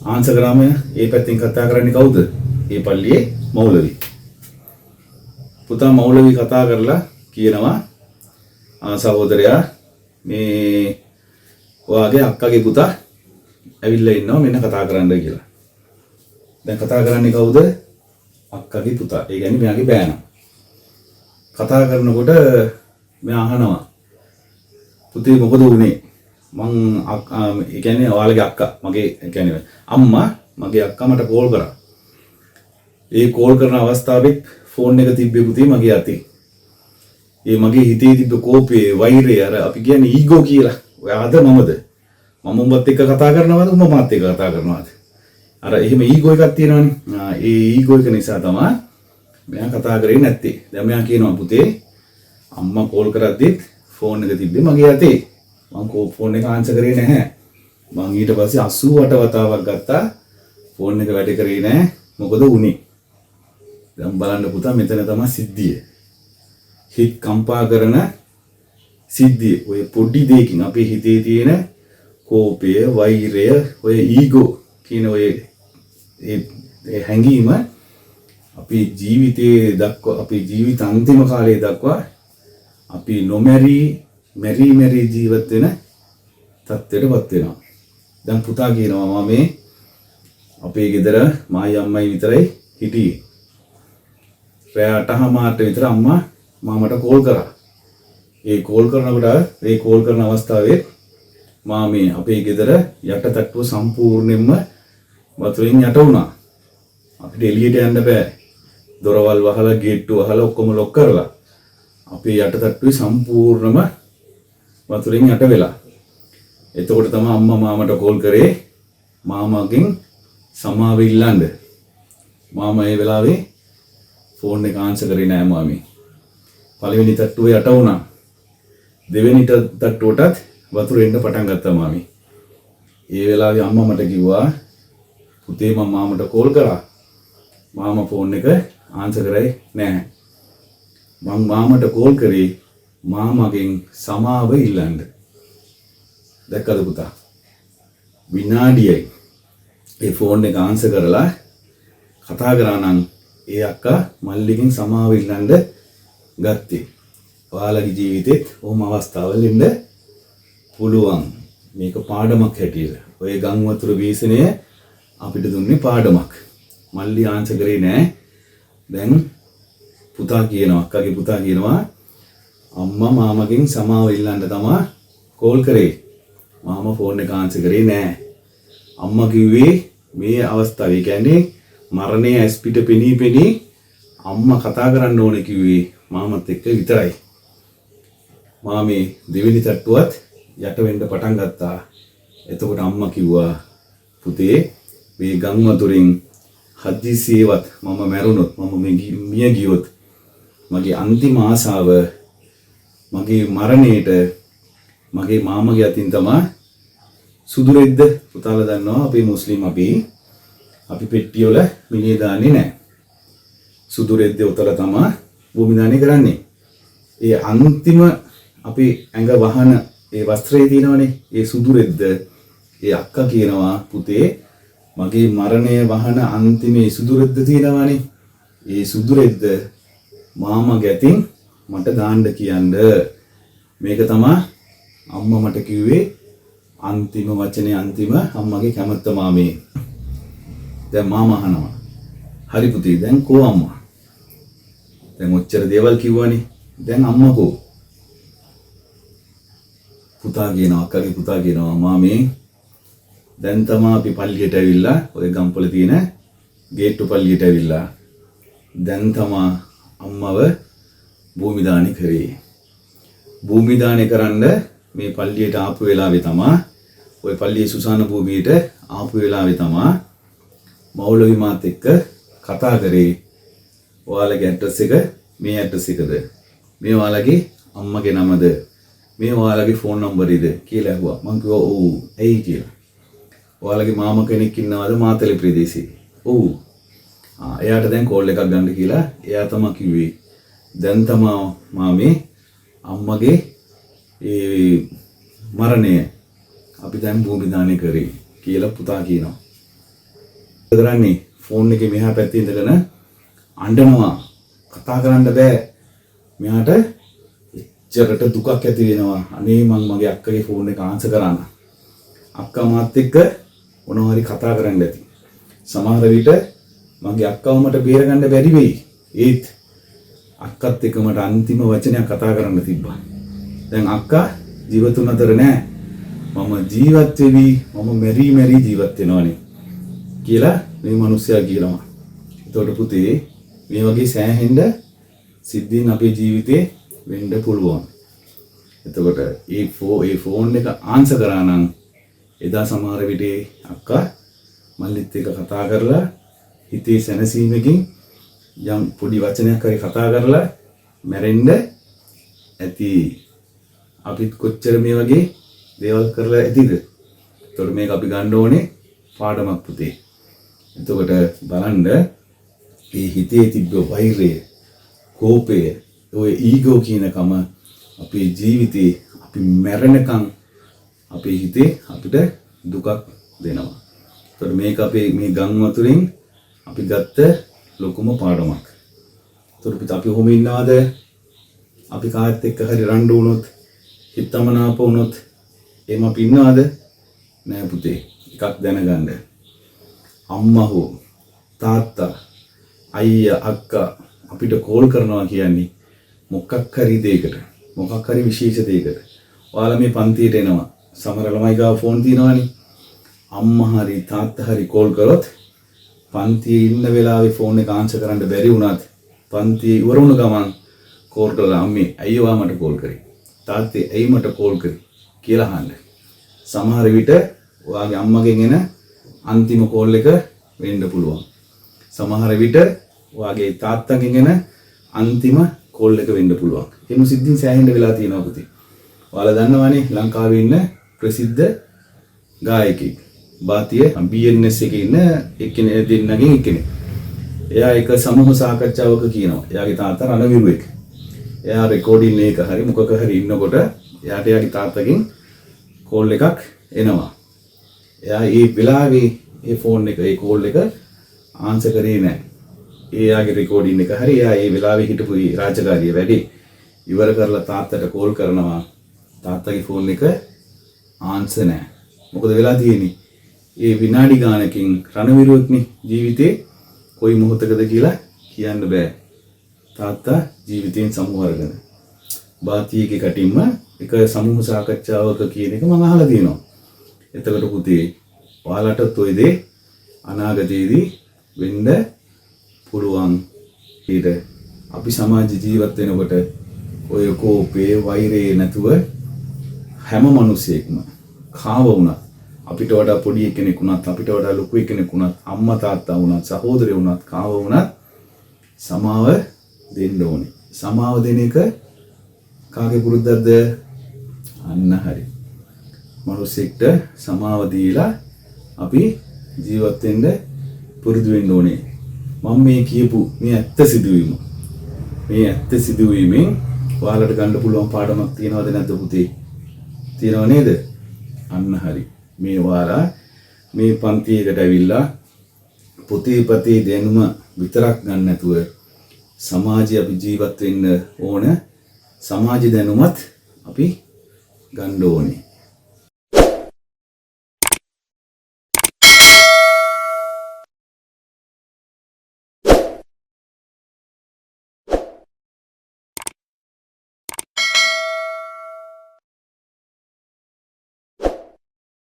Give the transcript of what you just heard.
Answer කරාම ඒ පැත්තෙන් කතා කරන්නේ කවුද? ඒ පල්ලියේ මෞලවි. පුතා මෞලවි කතා කරලා කියනවා සහෝදරයා මේ ඔයාගේ අක්කගේ පුතා ඇවිල්ලා ඉන්නවා මෙන්න කතා කරන්න කියලා. දැන් කතා කරන්නේ කවුද? අක්කගේ පුතා. ඒ කියන්නේ මෙයාගේ බෑනා. කතා කරනකොට මෙයා අහනවා පුතේ මොකද වුනේ? මං ඒ කියන්නේ ඔයාලගේ අක්කා මගේ ඒ කියන්නේ අම්මා මගේ අක්කා මට කෝල් කරා. ඒ කෝල් කරන අවස්ථාවේ ෆෝන් එක තිබ්බේ පුතේ මගේ අතේ. ඒ මගේ හිතේ තිබ්බ කෝපය, වෛරය අර අපි කියන්නේ ඊගෝ කියලා. ඔයාද මමද? මම උඹත් එක්ක කතා කරනවද? උඹ මාත් එක්ක කතා කරනවද? අර එහෙම ඊගෝ එකක් තියෙනවනේ. ඒ ඊගෝ එක නිසා තමයි මෙයා කතා කරේ නැත්තේ. දැන් මෙයා කියනවා පුතේ අම්මා කෝල් කරද්දිත් ෆෝන් එක තිබ්බේ මගේ අතේ. මම ෆෝන් එක ආන්සර් කරේ නැහැ. මම ඊට පස්සේ 88 වතාවක් ගත්තා. ෆෝන් එක වැඩ කරේ නැහැ. මොකද වුනේ? දැන් බලන්න පුතා මෙතන තමයි සිද්ධිය. හිත කම්පා කරන සිද්ධිය. ඔය පොඩි දෙයකින් අපේ හිතේ තියෙන කෝපය, වෛරය, ඔය ඊගෝ කියන ඔය ඒ හැඟීම අපේ ජීවිතයේ දක්වා අපේ ජීවිත අන්තිම කාලයේ දක්වා අපි නොමැරි ජීවත් වෙන තත්ත්වයටපත් වෙනවා. දැන් පුතා කියනවා මම මේ අපේ ගෙදර මායි අම්මයි විතරයි හිටියේ. රෑ 8:00 විතර අම්මා මාමට කෝල් කරා. ඒ කෝල් කරනකොට ඒ කෝල් කරන අවස්ථාවේ මා මේ අපේ ගෙදර යට තට්ටුව සම්පූර්ණයෙන්ම වතුරෙන් යට වුණා. අපිට එළියට යන්න බෑ. දොරවල් වහලා ගේට්ටු වහලා ඔක්කොම ලොක් කරලා අපේ යට තට්ටුවේ සම්පූර්ණම වතුරෙන් යට වෙලා. එතකොට තමයි අම්මා මාමට කෝල් කරේ මාමාගෙන් සමාව ඉල්ලන්න. මාමා ඒ වෙලාවේ ෆෝන් එක ආන්සර් කරේ නෑ මාමි. පළවෙනි තට්ටුව යට වුණා. දෙවෙනි තට්ටුවටත් වතුර එන්න පටන් ගත්තා මාමි. ඒ වෙලාවේ අම්මා මට කිව්වා පුතේ මම මාමට කෝල් කරා. මාමා ෆෝන් එක ආන්සර් කරේ නෑ. මම මාමට කෝල් කරේ මාමගෙන් සමාව ඉල්ලන්න. දැක්කද පුතා? විනාඩියයි ඒ ෆෝන් එක ආන්සර් කරලා කතා කරා නම් ඒ අක්කා මල්ලිගෙන් සමාව ඉල්ලන්න ගත්තේ. ඔයාලගේ ජීවිතෙත් ඕම අවස්ථාවල් ඉන්න පුළුවන්. මේක පාඩමක් හැටියට. ඔය ගම් වතුර වීසණය අපිට දුන්නේ පාඩමක්. මල්ලි ආන්සර් කරේ නෑ. දැන් පුතා කියනවා අක්කාගේ පුතා කියනවා අම්මා මාමගෙන් සමාව ඉල්ලන්න තමයි කෝල් කරේ. මාමා ෆෝන් එක ආන්සර් කරේ නෑ. අම්මා කිව්වේ මේ අවස්ථාවේ කියන්නේ මරණය ඇස් පිට පෙනී අම්මා කතා කරන්න ඕනේ කිව්වේ මාමත් එක්ක විතරයි. මාමේ දෙවෙනි තට්ටුවත් යට වෙන්න පටන් ගත්තා. එතකොට අම්මා කිව්වා පුතේ මේ ගම් වතුරින් හදිසියෙවත් මම මැරුණොත් මම මිය ගියොත් මගේ අන්තිම ආසාව මගේ මරණයට මගේ මාමගේ අතින් තමයි සුදු රෙද්ද පුතාලා දන්නවා අපි මුස්ලිම් අපි පෙට්ටිය වල මිනිහ දාන්නේ නැහැ. සුදු රෙද්ද උතලා තමයි භූමි දානේ කරන්නේ. ඒ අන්තිම අපි ඇඟ වහන ඒ වස්ත්‍රයේ තියෙනවනේ ඒ සුදු රෙද්ද ඒ අක්කා කියනවා පුතේ මගේ මරණය වහන අන්තිමේ සුදු රෙද්ද තියෙනවනේ ඒ සුදු රෙද්ද මාමා ගැතින් මට දාන්න කියන්න. මේක තමයි අම්මා මට කිව්වේ අන්තිම වචනේ අන්තිම අම්මගේ කැමත්ත මාමේ. දැන් මාමා අහනවා හරි පුතේ දැන් කෝ අම්මා? දැන් ඔච්චර දේවල් කිව්වනේ. දැන් අම්මා කෝ? පුතා කියනවා අක්කගේ පුතා කියනවා මාමේ දැන් තමයි අපි පල්ලියට ඇවිල්ලා ඔය ගම්පොල තියෙන ගේට්ටු පල්ලියට ඇවිල්ලා දැන් තමයි අම්මව භූමි දානේ කරේ. භූමි දානේ කරන්න මේ පල්ලියට ආපු වෙලාවේ තමයි ඔය පල්ලියේ සුසාන භූමියට ආපු වෙලාවේ තමයි මෞලවි මාත් එක්ක කතා කරේ. ඔයාලගේ ඇඩ්‍රස් එක මේ ඇඩ්‍රස් එකද? මේ ඔයාලගේ අම්මගේ නමද? මේ ඔයාලගේ ෆෝන් නම්බරේද කියලා ඇහුවා. මං කිව්වා ඔව්. ඇයි කියලා. ඔයාලගේ මාමා කෙනෙක් ඉන්නවද මාතලේ ප්‍රදේශේ? ඔව්. එයාට දැන් කෝල් එකක් ගන්න කියලා එයා තමයි කිව්වේ. දැන් තමයි මාමේ අම්මගේ ඒ මරණය අපි දැන් භූමි දානේ කරේ කියලා පුතා කියනවා. කරන්නේ ෆෝන් එකේ මෙහා පැත්තේ ඉඳගෙන අඬනවා. කතා කරන්න බෑ. මෙයාට එච්චරට දුකක් ඇති වෙනවා. අනේ මං මගේ අක්කගේ ෆෝන් එක ආන්සර් කරන්න. අක්කා මාත් එක්ක මොනවා හරි කතා කරන්න ඇති. සමහර විට මගේ අක්කව මට බේරගන්න බැරි වෙයි. ඒත් අක්කත් එක්ක මට අන්තිම වචනයක් කතා කරන්න තිබ්බා. දැන් අක්කා ජීවතුන් අතර නෑ. මම ජීවත් වෙවි මම මෙරි ජීවත් වෙනවනේ කියලා මේ මිනිස්සයා කියනවා. එතකොට පුතේ මේ වගේ සෑහෙන්න සිද්ධීන් අපේ ජීවිතේ වෙන්න පුළුවන්. එතකොට ඒ ෆෝන් එක ආන්සර් කරා නම් එදා සමහර විට අක්කා මල්ලිත් එක්ක කතා කරලා හිතේ සැනසීමකින් යම් පොඩි වචනයක් හරි කතා කරලා මැරෙන්න ඇති. අපිත් කොච්චර මේ වගේ දේවල් කරලා ඇතිද? එතකොට මේක අපි ගන්න ඕනේ පාඩමක් පුතේ. එතකොට බලන්න මේ හිතේ තිබ්බ වෛරය, කෝපය, ඔය ඊගෝ කියනකම අපේ ජීවිතේ අපි මැරෙනකන් අපේ හිතේ අපිට දුකක් දෙනවා. එතකොට මේක අපේ මේ ගම් වතුරෙන් අපි ගත්ත ලොකුම පාඩමක්. එතකොට අපි කොහොම ඉන්නවද? අපි කාත් එක්ක හරි රණ්ඩු වුණොත්, හිතමනාප වුණොත් එහෙම අපි ඉන්නවද? නෑ පුතේ. එකක් දැනගන්න. අම්මා හෝ තාත්තා, අයියා, අක්කා අපිට කෝල් කරනවා කියන්නේ මොකක් හරි දෙයකට, මොකක් හරි විශේෂ දෙයකට. ඔයාලා මේ පන්තියට එනවා. සමහර ළමයි ගාව ෆෝන් තියෙනවනේ. අම්මා හරි තාත්තා හරි කෝල් කරොත් පන්තියේ ඉන්න වෙලාවේ ෆෝන් එක ආන්සර් කරන්න බැරි වුණත් පන්තියේ ඉවර වුණ ගමන් කෝල් කරලා අම්මේ ඇයි ඔයා මට කෝල් කරේ? තාත්තේ ඇයි මට කෝල් කරේ කියලා අහන්න. සමහර විට ඔයාගේ අම්මගෙන් එන අන්තිම කෝල් එක වෙන්න පුළුවන්. සමහර විට ඔයාගේ තාත්තගෙන් එන අන්තිම කෝල් එක වෙන්න පුළුවන්. එහෙම සිද්ධීන් සෑහෙන්න වෙලා තියෙනවා පුතේ. ඔයාලා දන්නවනේ ලංකාවේ ඉන්න ප්‍රසිද්ධ ගායකයෙක්. බාතිය BNS එකේ ඉන්න එක්කෙනෙක් දෙන්නගෙන් එක්කෙනෙක්. එයා එක සමූහ සාකච්ඡාවක කියනවා. එයාගේ තාත්තා රණවිරුවෙක්. එයා රෙකෝඩින් එක හරි මොකක හරි ඉන්නකොට එයාට එයාගේ තාත්තගෙන් කෝල් එකක් එනවා. එයා ඒ වෙලාවේ ඒ ෆෝන් එක ඒ කෝල් එක ආන්සර් කරේ නැහැ. එයාගේ රෙකෝඩින් එක හරි එයා ඒ වෙලාවේ හිටපු රාජකාරිය වැඩි ඉවර කරලා තාත්තට කෝල් කරනවා. තාත්තගේ ෆෝන් එක ආන්සර් නැහැ. මොකද වෙලා තියෙන්නේ? ඒ විනාඩි ගානකින් රණවිරුවෙක්නේ ජීවිතේ කොයි මොහොතකද කියලා කියන්න බෑ. තාත්තා ජීවිතයෙන් සමූහ අරගෙන. බාතියගේ කටින්ම එක සමූහ සාකච්ඡාවක කියන එක මම අහලා තියෙනවා. එතකොට පුතේ ඔයාලට ඔය දේ අනාගතයේදී වෙන්න පුළුවන්. ඊට අපි සමාජ ජීවත් වෙනකොට ඔය කෝපේ වෛරේ නැතුව හැම මිනිසෙක්ම කාව වුණත් අපිට වඩා පොඩි කෙනෙක් වුණත් අපිට වඩා ලොකු කෙනෙක් වුණත් අම්මා තාත්තා වුණත් සහෝදරයෝ වුණත් කාව වුණත් සමාව දෙන්න ඕනේ. සමාව දෙන එක කාගේ පුරුද්දක්ද? අන්න හරි. මිනිසෙක්ට සමාව දීලා අපි ජීවත් වෙන්න පුරුදු වෙන්න ඕනේ. මම මේ කියපු මේ ඇත්ත සිදුවීම. මේ ඇත්ත සිදුවීමෙන් ඔයාලට ගන්න පුළුවන් පාඩමක් තියනවද නැද්ද පුතේ? තියනව නේද? අන්න හරි. මේ ඔයාලා මේ පන්තියකට ඇවිල්ලා පොතේ පතේ දැනුම විතරක් ගන්න නැතුව සමාජයේ අපි ජීවත් වෙන්න ඕන. සමාජ දැනුමත් අපි ගන්න ඕනේ.